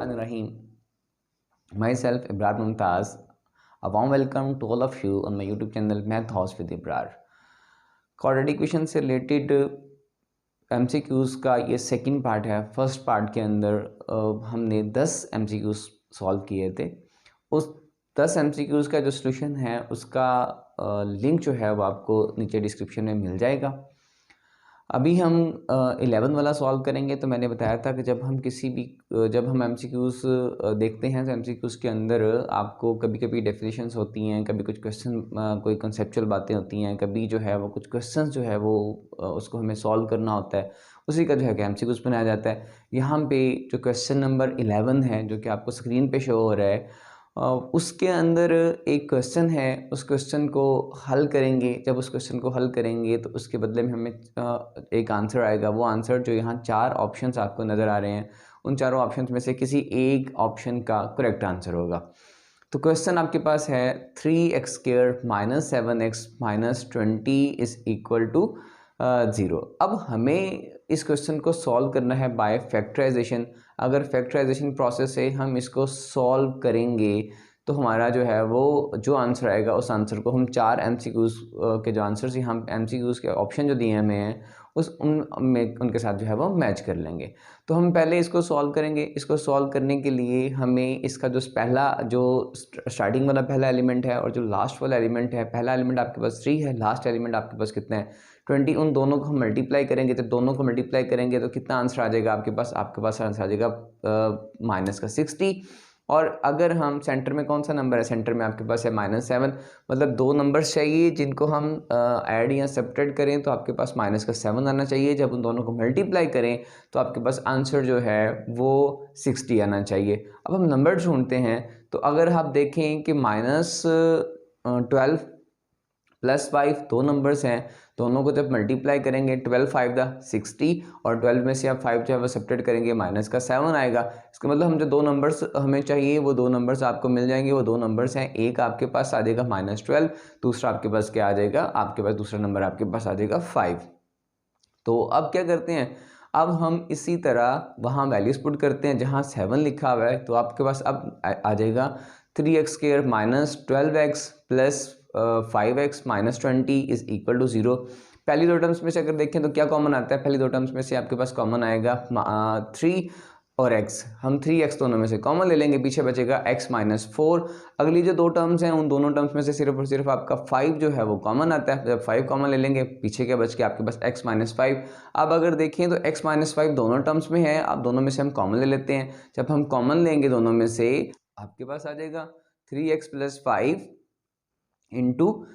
Bismillahirrahmanirrahim. Myself Ibrar Mumtaz. A warm welcome to all of you on my YouTube channel Math House with Ibrar. Quadratic equation से related MCQs का ये second part है। First part के अंदर हमने 10 MCQs solve किए थे। उस 10 MCQs का जो सोल्यूशन है उसका लिंक जो है वो आपको नीचे डिस्क्रिप्शन में मिल जाएगा। अभी हम 11 वाला सॉल्व करेंगे। तो मैंने बताया था कि जब हम MCQs देखते हैं तो MCQs के अंदर आपको कभी कभी डेफिनेशंस होती हैं, कभी कुछ क्वेश्चन कोई कंसेप्चुअल बातें होती हैं, कभी जो है वो कुछ क्वेश्चंस जो है वो उसको हमें सॉल्व करना होता है, उसी का जो है कि MCQs बनाया जाता है। यहाँ पे जो क्वेश्चन नंबर 11 है जो कि आपको स्क्रीन पे शो हो रहा है, उसके अंदर एक क्वेश्चन है। उस क्वेश्चन को हल करेंगे। जब उस क्वेश्चन को हल करेंगे तो उसके बदले में हमें एक आंसर आएगा। वो आंसर जो यहाँ 4 ऑप्शंस आपको नज़र आ रहे हैं, उन चारों ऑप्शंस में से किसी एक ऑप्शन का करेक्ट आंसर होगा। तो क्वेश्चन आपके पास है 3x² - 7x - 20 = 0। अब हमें इस क्वेश्चन को सॉल्व करना है बाय फैक्टराइजेशन। अगर फैक्टराइजेशन प्रोसेस से हम इसको सॉल्व करेंगे तो हमारा जो है वो जो आंसर आएगा उस आंसर को हम 4 MCQs के जो आंसर्स हम MCQs के ऑप्शन जो दिए हमें हैं उनके साथ जो है वो मैच कर लेंगे। तो हम पहले इसको सॉल्व करेंगे। इसको सॉल्व करने के लिए हमें इसका जो स्टार्टिंग वाला पहला एलिमेंट है और जो लास्ट वाला एलिमेंट है, पहला एलिमेंट आपके पास 3 है, लास्ट एलिमेंट आपके पास कितना है 20, उन दोनों को हम मल्टीप्लाई करेंगे। तो दोनों को मल्टीप्लाई करेंगे तो कितना आंसर आ जाएगा आपके पास आंसर आ जाएगा -60। और अगर हम सेंटर में कौन सा नंबर है, सेंटर में आपके पास है -7। मतलब 2 नंबर्स चाहिए जिनको हम ऐड या सब्ट्रैक्ट करें तो आपके पास -7 आना चाहिए। जब उन दोनों को मल्टीप्लाई करें तो आपके पास आंसर जो है वो 60 आना चाहिए। अब हम नंबर ढूंढते हैं। तो अगर आप देखें कि -12 + 5 2 नंबर्स हैं, दोनों को जब मल्टीप्लाई करेंगे 12 × 5 = 60 और 12 में से आप 5 जो है वो सब्ट्रैक्ट करेंगे -7 आएगा। इसका मतलब हम जो 2 नंबर्स हमें चाहिए वो 2 नंबर्स आपको मिल जाएंगे। वो 2 नंबर्स हैं, एक आपके पास आ जाएगा -12, दूसरा आपके पास क्या आ जाएगा, आपके पास दूसरा नंबर आपके पास आ जाएगा 5। तो अब क्या करते हैं, अब हम इसी तरह वहाँ वैल्यूज़ पुट करते हैं जहाँ 7 लिखा हुआ है। तो आपके पास अब आ जाएगा 3x² - 12x + 5x - 20 = 0। पहली 2 टर्म्स में से अगर देखें तो क्या कॉमन आता है, पहली 2 टर्म्स में से आपके पास कॉमन आएगा 3 और x। हम 3x दोनों में से कॉमन ले लेंगे, पीछे बचेगा x - 4। अगली जो 2 टर्म्स हैं उन दोनों टर्म्स में से सिर्फ और सिर्फ आपका 5 जो है वो कॉमन आता है। जब 5 कॉमन ले लेंगे, पीछे क्या बच के आपके पास x - 5। अब अगर देखें तो x - 5 दोनों टर्म्स में है। अब दोनों में से हम कॉमन ले लेते हैं। जब हम कॉमन लेंगे दोनों में से आपके पास आ जाएगा 3x + 5 ×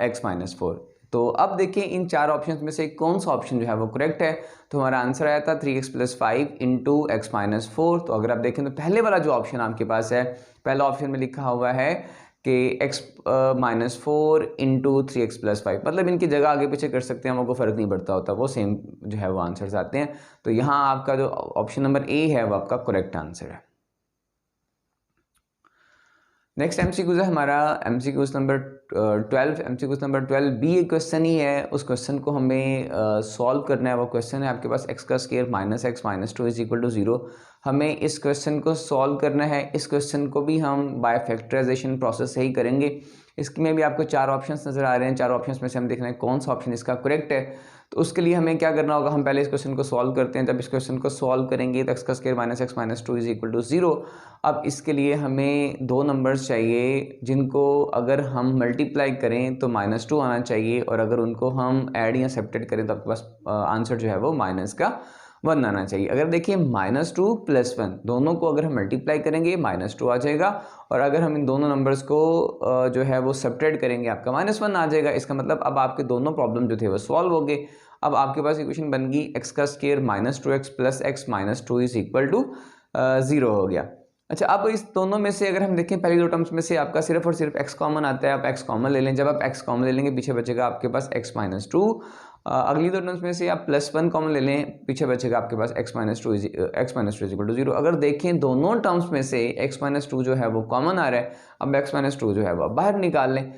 x - 4। तो अब देखिए इन 4 ऑप्शंस में से कौन सा ऑप्शन जो है वो करेक्ट है। तो हमारा आंसर आया था 3x + 5 × x - 4। तो अगर आप देखें तो पहले वाला जो ऑप्शन आपके पास है, पहला ऑप्शन में लिखा हुआ है कि x - 4 × 3x + 5, मतलब इनकी जगह आगे पीछे कर सकते हैं, हमको फ़र्क नहीं पड़ता होता, वो सेम जो है वो आंसर्स आते हैं। तो यहाँ आपका जो ऑप्शन नंबर ए है वो आपका करेक्ट आंसर है। नेक्स्ट MCQs है हमारा MCQs नंबर 12। MCQs नंबर 12 भी एक क्वेश्चन ही है। उस क्वेश्चन को हमें सॉल्व करना है। वो क्वेश्चन है आपके पास x² - x - 2 = 0। हमें इस क्वेश्चन को सॉल्व करना है। इस क्वेश्चन को भी हम बाय फैक्टराइजेशन प्रोसेस से ही करेंगे। इसमें भी आपको 4 ऑप्शंस नज़र आ रहे हैं। 4 ऑप्शंस में से हम देखना है कौन सा ऑप्शन इसका करेक्ट है। तो उसके लिए हमें क्या करना होगा, हम पहले इस क्वेश्चन को सॉल्व करते हैं। जब इस क्वेश्चन को सॉल्व करेंगे तो x² - x - 2 = 0। अब इसके लिए हमें 2 नंबर्स चाहिए जिनको अगर हम मल्टीप्लाई करें तो -2 आना चाहिए, और अगर उनको हम ऐड या सब्ट्रैक्ट करें तो आपके पास आंसर जो है वो -1 आना चाहिए। अगर देखिए -2 + 1 दोनों को अगर हम मल्टीप्लाई करेंगे -2 आ जाएगा, और अगर हम इन दोनों नंबर्स को जो है वो सब्ट्रैक्ट करेंगे आपका -1 आ जाएगा। इसका मतलब अब आपके दोनों प्रॉब्लम जो थे वो सॉल्व हो गए। अब आपके पास इक्वेशन बन गई x² - 2x + x - 2 = 0 हो गया। अच्छा, अब इस दोनों में से अगर हम देखें पहली 2 टर्म्स में से आपका सिर्फ और सिर्फ x कॉमन आता है। आप x कॉमन ले लें। जब आप x कॉमन ले लेंगे पीछे बचेगा आपके पास x - 2। अगली 2 टर्म्स में से आप +1 कॉमन ले लें, पीछे बचेगा आपके पास x - 2 = 0। अगर देखें दोनों टर्म्स में से x - 2 जो है वो कॉमन आ रहा है। अब x - 2 जो है वो बाहर निकाल लें,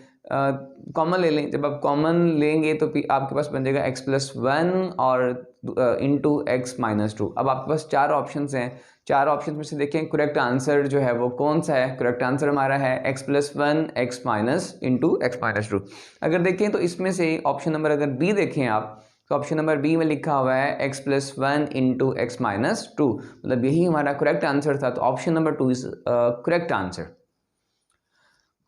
कॉमन ले लें। जब आप कॉमन लेंगे तो आपके पास बन जाएगा x + 1 और इंटू एक्स माइनस टू। अब आपके पास चार ऑप्शन हैं, चार ऑप्शन में से देखें करेक्ट आंसर जो है वो कौन सा है। करेक्ट आंसर हमारा है x plus one x minus into X minus two. अगर देखें तो इसमें से ऑप्शन नंबर अगर बी देखें आप, तो ऑप्शन नंबर बी में लिखा हुआ है x plus one into X minus two, मतलब यही हमारा करेक्ट आंसर था। तो option number two is correct answer,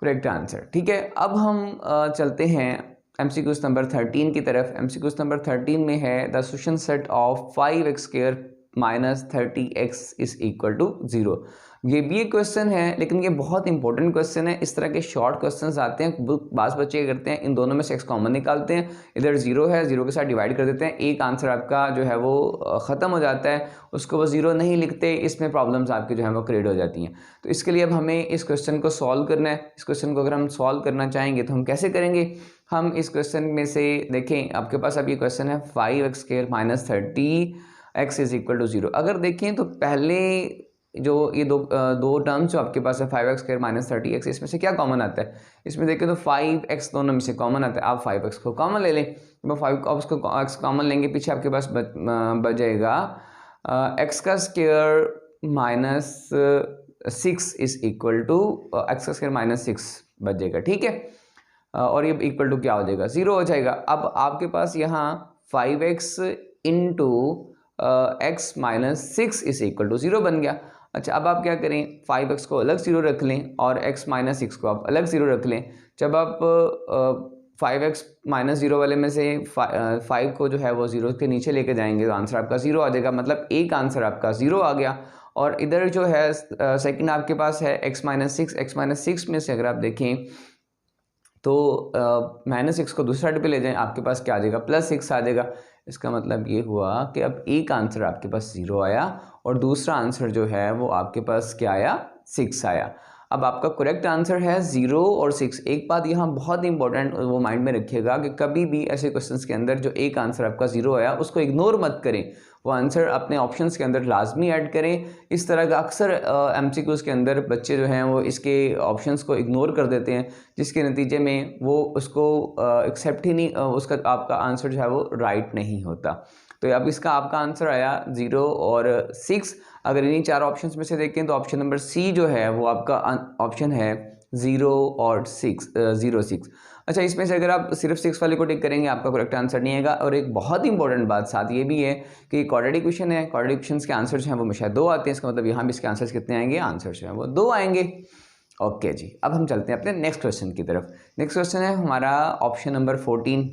correct answer. ठीक है, अब हम चलते हैं एमसीक्यूज नंबर 13 की तरफ। एमसीक्यूज नंबर 13 में है the solution set of 5x square minus 30x is equal to 0। ये भी एक क्वेश्चन है, लेकिन ये बहुत इंपॉर्टेंट क्वेश्चन है। इस तरह के शॉर्ट क्वेश्चंस आते हैं, बास बच्चे क्या करते हैं, इन दोनों में से x कॉमन निकालते हैं, इधर 0 है, 0 के साथ डिवाइड कर देते हैं, एक आंसर आपका जो है वो ख़त्म हो जाता है, उसको वो 0 नहीं लिखते। इसमें प्रॉब्लम्स आपकी जो है वो क्रिएट हो जाती हैं। तो इसके लिए अब हमें इस क्वेश्चन को सॉल्व करना है। इस क्वेश्चन को अगर हम सॉल्व करना चाहेंगे तो हम कैसे करेंगे। हम इस क्वेश्चन में से देखें, आपके पास अब ये क्वेश्चन है 5x square minus 30x is equal to 0। अगर देखें तो पहले जो ये दो टर्म्स जो आपके पास है 5x स्क्वायर माइनस 30x, इसमें से क्या कॉमन आता है। इसमें देखें तो 5x दोनों में से कॉमन आता है। आप 5x को कॉमन ले लें, तो 5x को x कॉमन लेंगे, पीछे आपके पास बच जाएगा x का square minus 6 is equal to x का स्क्वायर माइनस 6 बच जाएगा। ठीक है, और ये इक्वल टू क्या हो जाएगा, 0 हो जाएगा। अब आपके पास यहाँ 5x into X minus 6 is equal to 0 बन गया। अच्छा, अब आप क्या करें, 5x को अलग 0 रख लें और x माइनस 6 को आप अलग 0 रख लें। जब आप 5x माइनस 0 वाले में से 5 को जो है वो 0 के नीचे लेके जाएंगे तो आंसर आपका 0 आ जाएगा, मतलब एक आंसर आपका 0 आ गया। और इधर जो है सेकंड आपके पास है x माइनस 6 में से अगर आप देखें तो माइनस 6 को दूसरा साइड पे ले जाएं, आपके पास क्या आ जाएगा, प्लस 6 आ जाएगा। इसका मतलब ये हुआ कि अब एक आंसर आपके पास 0 आया और दूसरा आंसर जो है वो आपके पास क्या आया, 6 आया। अब आपका करेक्ट आंसर है 0 और 6। एक बात यहाँ बहुत इंपॉर्टेंट वो माइंड में रखिएगा कि कभी भी ऐसे क्वेश्चंस के अंदर जो एक आंसर आपका 0 आया उसको इग्नोर मत करें, वो आंसर अपने ऑप्शंस के अंदर लाजमी ऐड करें। इस तरह का अक्सर एमसीक्यूज़ के अंदर बच्चे जो हैं वो इसके ऑप्शंस को इग्नोर कर देते हैं, जिसके नतीजे में वो उसको एक्सेप्ट ही नहीं, उसका आपका आंसर जो है वो राइट नहीं होता। तो अब इसका आपका आंसर आया 0 और 6। अगर इन्हीं चार ऑप्शंस में से देखें तो ऑप्शन नंबर सी जो है वो आपका ऑप्शन है 0 और 6। अच्छा, इसमें से अगर आप सिर्फ 6 वाले को टिक करेंगे आपका करेक्ट आंसर नहीं आएगा। और एक बहुत इंपॉर्टेंट बात साथ ये भी है कि क्वाड्रेटिक इक्वेशन है, क्वाड्रेटिक इक्वेशंस के आंसर जो हैं वो हमेशा 2 आते हैं। इसका मतलब यहाँ भी इसके आंसर्स कितने आएंगे, आंसर जो है वो 2 आएंगे। ओके जी, अब हम चलते हैं अपने नेक्स्ट क्वेश्चन की तरफ। नेक्स्ट क्वेश्चन है हमारा ऑप्शन नंबर 14।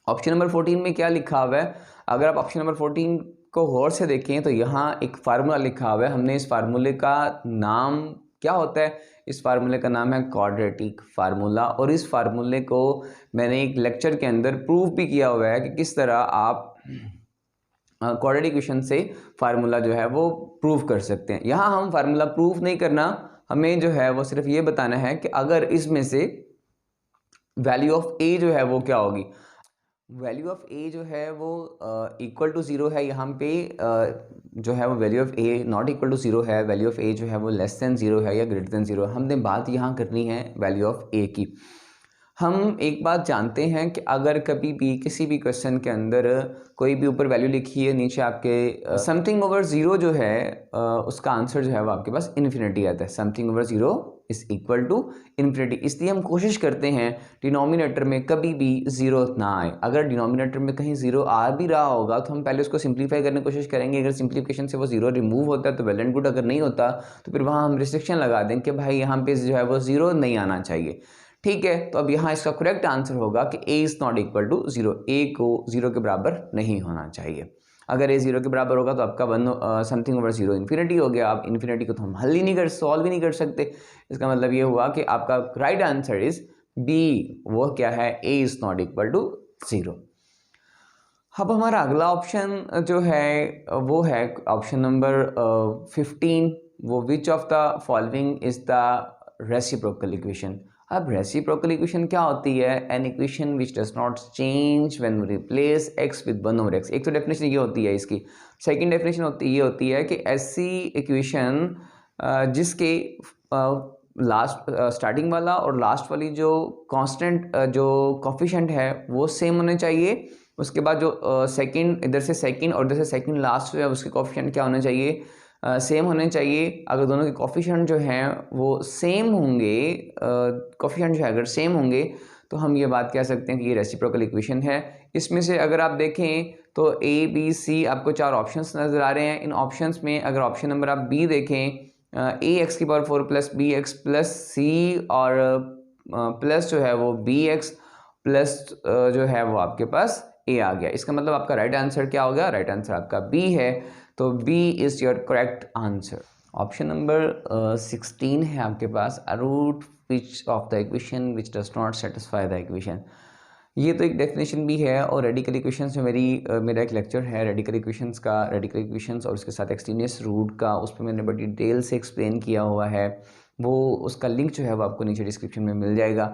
ऑप्शन नंबर 14 में क्या लिखा हुआ है, अगर आप ऑप्शन नंबर 14 को गौर से देखें तो यहाँ एक फार्मूला लिखा हुआ है। हमने इस फार्मूले का नाम क्या होता है, इस फार्मूले का नाम है क्वाड्रेटिक फार्मूला। और इस फार्मूले को मैंने एक लेक्चर के अंदर प्रूव भी किया हुआ है कि किस तरह आप क्वाड्रेटिक इक्वेशन से फार्मूला जो है वो प्रूव कर सकते हैं। यहाँ हम फार्मूला प्रूव नहीं करना, हमें जो है वो सिर्फ ये बताना है कि अगर इसमें से वैल्यू ऑफ ए जो है वो क्या होगी। वैल्यू ऑफ ए जो है वो इक्वल टू 0 है, यहाँ पे जो है वो value of A not equal to 0 है, वैल्यू ऑफ ए जो है वो लेस देन 0 है या ग्रेटर देन 0। हमने बात यहाँ करनी है वैल्यू ऑफ ए की। हम एक बात जानते हैं कि अगर कभी भी किसी भी क्वेश्चन के अंदर कोई भी ऊपर वैल्यू लिखी है, नीचे आपके समथिंग ओवर 0 जो है उसका आंसर जो है वो आपके पास इन्फिनिटी आता है। Something over 0 is equal to infinity. इसलिए हम कोशिश करते हैं डिनोमिनेटर में कभी भी 0 ना आए। अगर डिनोमिनेटर में कहीं 0 आ भी रहा होगा तो हम पहले उसको सिंप्लीफाई करने की कोशिश करेंगे। अगर सिंप्लीफिकेशन से वो 0 रिमूव होता है तो वेल एंड गुड, अगर नहीं होता तो फिर वहाँ हम रिस्ट्रिक्शन लगा दें कि भाई यहाँ पे जो है वो 0 नहीं आना चाहिए। ठीक है, तो अब यहाँ इसका करेक्ट आंसर होगा कि a is not equal to 0। a को 0 के बराबर नहीं होना चाहिए। अगर a 0 के बराबर होगा तो आपका समथिंग ओवर 0 इन्फिनिटी हो गया। आप इन्फिनिटी को तो हम हल ही नहीं कर, सॉल्व ही नहीं कर सकते। इसका मतलब ये हुआ कि आपका राइट आंसर इज b, वो क्या है, a is not equal to 0। अब हमारा अगला ऑप्शन जो है वो है ऑप्शन नंबर 15। वो which of the following is the reciprocal equation. अब रेसिप्रोकल इक्वेशन क्या होती है, an equation which does not change when we replace x with 1 over x। एक तो डेफिनेशन ये होती है इसकी। सेकंड डेफिनेशन ये होती है कि ऐसी इक्वेशन जिसके लास्ट स्टार्टिंग वाला और लास्ट वाली जो कांस्टेंट जो कोफिशिएंट है वो सेम होने चाहिए, उसके बाद जो सेकंड इधर से सेकंड और इधर से सेकंड लास्ट जो है उसके कोफिशिएंट क्या होने चाहिए, सेम होने चाहिए। अगर दोनों के कोफिशिएंट जो हैं वो सेम होंगे, कोफिशिएंट जो है अगर सेम होंगे तो हम ये बात कह सकते हैं कि ये रेसिप्रोकल इक्वेशन है। इसमें से अगर आप देखें तो A B C आपको 4 ऑप्शंस नज़र आ रहे हैं। इन ऑप्शंस में अगर ऑप्शन नंबर आप B देखें, ए एक्स की power 4 plus B X plus C और प्लस जो है वो बी एक्स प्लस जो है वो आपके पास ए आ गया। इसका मतलब आपका राइट आंसर क्या होगा, राइट आंसर आपका बी है। तो B is your correct answer. Option number 16 है आपके पास, a root which of the equation which does not satisfy the equation. ये तो एक डेफिनेशन भी है और रेडिकल इक्वेशंस में मेरा एक लेक्चर है रेडिकल इक्वेशंस का, रेडिकल इक्वेशंस और उसके साथ एक्सटेनियस रूट का, उस पर मैंने बड़ी डिटेल से एक्सप्लेन किया हुआ है। वो उसका लिंक जो है वो आपको नीचे डिस्क्रिप्शन में मिल जाएगा।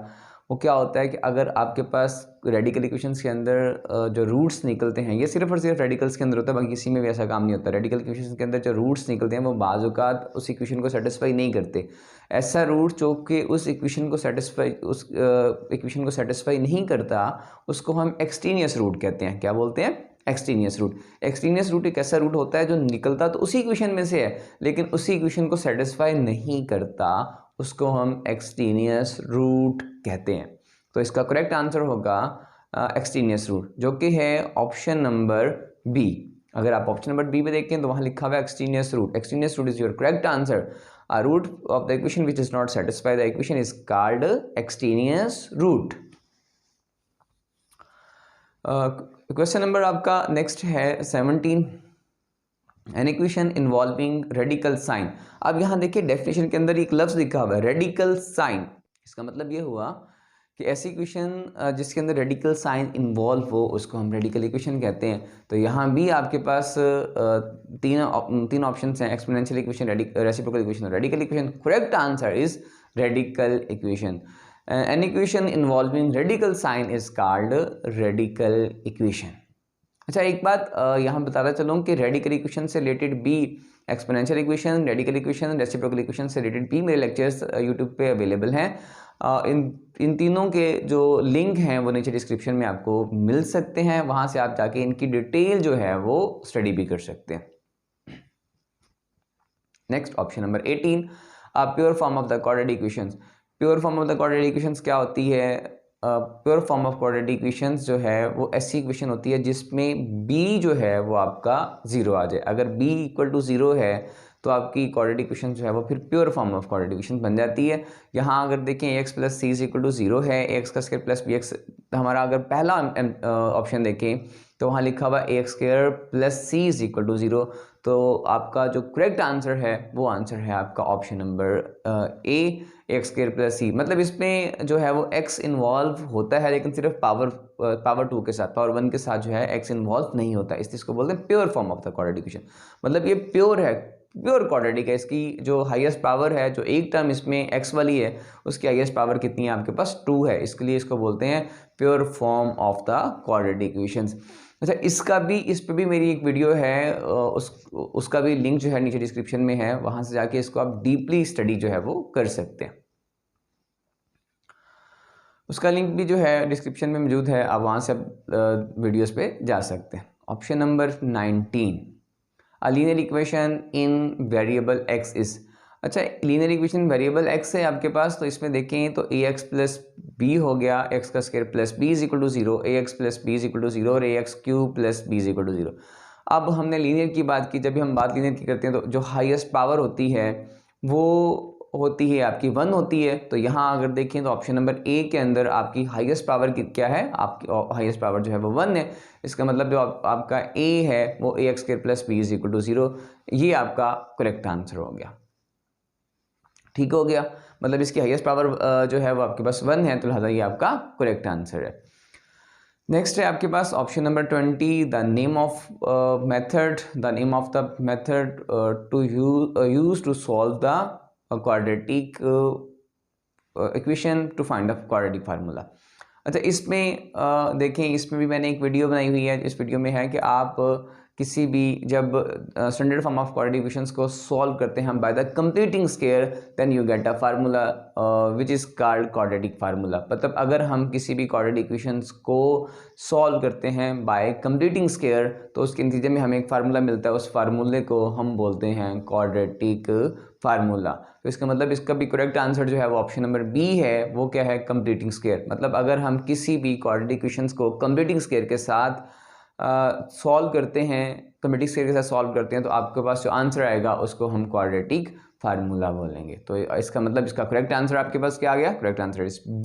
वो क्या होता है कि अगर आपके पास रेडिकल इक्वेशंस के अंदर जो रूट्स निकलते हैं, ये सिर्फ और सिर्फ रेडिकल्स के अंदर होता है, बाकी किसी में भी ऐसा काम नहीं होता। रेडिकल इक्वेशंस के अंदर जो रूट्स निकलते हैं वो बाज़ औक़ात उस इक्वेशन को सेटिस्फाई नहीं करते। ऐसा रूट जो कि उस इक्वेशन को सेटिस्फाई नहीं करता, उसको हम एक्सटेनियस रूट कहते हैं। क्या बोलते हैं? Extraneous root. एक्सटेनियस रूट एक ऐसा रूट होता है जो निकलता तो उसी इक्वेशन में से है लेकिन उसी इक्वेशन को सेटिस्फाई नहीं करता, उसको हम एक्सटेनियस रूट कहते हैं। तो इसका करेक्ट आंसर होगा एक्सटेनियस रूट, जो कि है ऑप्शन नंबर बी। अगर आप ऑप्शन नंबर बी में देखें तो वहाँ लिखा हुआ है extraneous root. Extraneous root is your correct answer. A root of the equation which does not satisfy the equation is called extraneous root. Question number आपका नेक्स्ट है 17, an equation involving radical sign. अब यहाँ देखिए definition के अंदर एक लफ्ज लिखा हुआ है रेडिकल साइन। इसका मतलब ये हुआ कि ऐसी इक्वेशन जिसके अंदर रेडिकल साइन इन्वॉल्व हो उसको हम रेडिकल इक्वेशन कहते हैं। तो यहाँ भी आपके पास तीन ऑप्शंस हैं, एक्सपोनेंशियल इक्वेशन, रेसिप्रोकल इक्वेशन और radical equation. Correct answer is radical equation. An equation involving radical sign is called radical equation. अच्छा, एक बात यहाँ बताता चलूँ कि रेडिकल इक्वेशन से रिलेटेड भी exponential equation, radical equation, reciprocal equation से रिलेटेड भी मेरे लेक्चर्स यूट्यूब पे अवेलेबल हैं। इन तीनों के जो लिंक हैं वो नीचे डिस्क्रिप्शन में आपको मिल सकते हैं, वहाँ से आप जाके इनकी डिटेल जो है वो स्टडी भी कर सकते हैं। Next option number 18, pure form of the quadratic equations. Pure form of the quadratic equations क्या होती है? Pure form of quadratic equations जो है वो ऐसी इक्वेशन होती है जिसमें b जो है वो आपका 0 आ जाए। अगर b इक्वल टू 0 है तो आपकी क्वाड्रेटिक इक्वेशन जो है वो फिर pure form of quadratic equation बन जाती है। यहाँ अगर देखें X plus C is equal to 0 है, एक्स का स्क्वायर प्लस बी एक्स, हमारा अगर पहला ऑप्शन देखें तो वहाँ लिखा हुआ A X square plus C is equal to 0। तो आपका जो करेक्ट आंसर है वो आंसर है आपका option number A, X square plus C. मतलब इसमें जो है वो एक्स इन्वॉल्व होता है लेकिन सिर्फ पावर 2 के साथ, पावर 1 के साथ जो है एक्स इन्वॉल्व नहीं होता। इस चीज़ को बोलते हैं pure form of the quadratic equation. मतलब ये प्योर है, प्योर क्वाड्रेटिक है। इसकी जो हाईएस्ट पावर है, जो एक टर्म इसमें एक्स वाली है, उसकी हाईएस्ट पावर कितनी है आपके पास? 2 है। इसके लिए इसको बोलते हैं pure form of the quadratic equations. अच्छा, इस पे भी मेरी एक वीडियो है, उसका भी लिंक जो है नीचे डिस्क्रिप्शन में है, वहां से जाके इसको आप डीपली स्टडी जो है वो कर सकते हैं। उसका लिंक भी जो है डिस्क्रिप्शन में मौजूद है, आप वहां से वीडियोस पे जा सकते हैं। Option number 19, a linear equation in variable x is. अच्छा, लीनियर इक्वेशन वेरिएबल एक्स है आपके पास, तो इसमें देखें तो ए एक्स प्लस बी हो गया, एक्स का square plus B is equal to 0, A X plus B is equal to 0 और A X cube plus B is equal to 0। अब हमने लीनियर की बात की, जब भी हम बात लीनियर की करते हैं तो जो हाईएस्ट पावर होती है वो होती है आपकी 1 होती है। तो यहाँ अगर देखें तो ऑप्शन नंबर ए के अंदर आपकी हाईएस्ट पावर क्या है? आपकी हाईएस्ट पावर जो है वो 1 है। इसका मतलब जो आपका ए है वो A X square plus B is equal to 0, ये आपका करेक्ट आंसर हो गया। ठीक हो गया, मतलब इसकी हाईएस्ट पावर जो है वो आपके पास 1 है, तो लिहाजा ये आपका करेक्ट आंसर है। नेक्स्ट है आपके पास option number 20, the name of the method to use to solve the quadratic equation to find a quadratic formula. अच्छा, इसमें देखें, इसमें भी मैंने एक वीडियो बनाई हुई है। इस वीडियो में है कि आप किसी भी जब standard form of quadratic equations को सॉल्व करते हैं हम by the completing square, then you get a formula which is called quadratic formula. मतलब अगर हम किसी भी क्वाड्रेटिक इक्वेशंस को सॉल्व करते हैं बाय कंप्लीटिंग स्क्वायर तो उसके नतीजे में हमें एक फार्मूला मिलता है, उस फार्मूले को हम बोलते हैं क्वाड्रेटिक फार्मूला। तो इसका मतलब इसका भी करेक्ट आंसर जो है वो ऑप्शन नंबर बी है, वो क्या है, कंप्लीटिंग स्क्वायर। मतलब अगर हम किसी भी क्वाड्रेटिक इक्वेशंस को कंप्लीटिंग स्क्वायर के साथ सॉल्व करते हैं, कंप्लीटिंग स्क्वायर के साथ सॉल्व करते हैं, तो आपके पास जो आंसर आएगा उसको हम क्वाड्रेटिक फार्मूला बोलेंगे। तो इसका मतलब इसका करेक्ट आंसर आपके पास क्या आ गया, करेक्ट आंसर इज